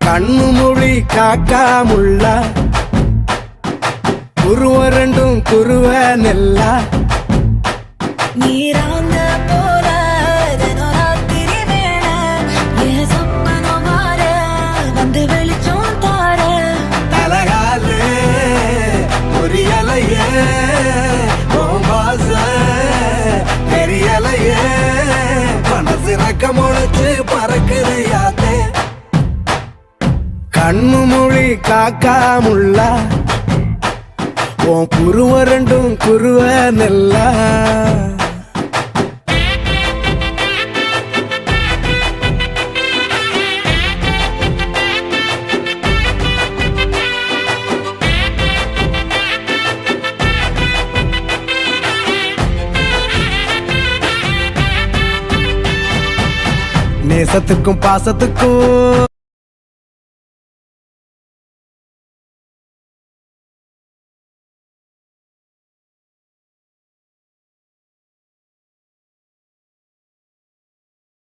கண்ணு மொழி காக்காமுள்ள குருவ ரெண்டும் குருவ நெல்லா நீராங்க போல தினராத்திரி வேண என் சொப்பனம் மாற வந்து வெளிச்சம் தார தலகாலே பொரியலையே ஓம்பாச பெரியலையே மனசு ரக்க முளைச்சு பறக்குது யாத்தே கண்ணு மொழி காக்காமுள்ள உன் குருவ ரெண்டும் குருவ நெல்லா நேசத்துக்கும் பாசத்துக்கும்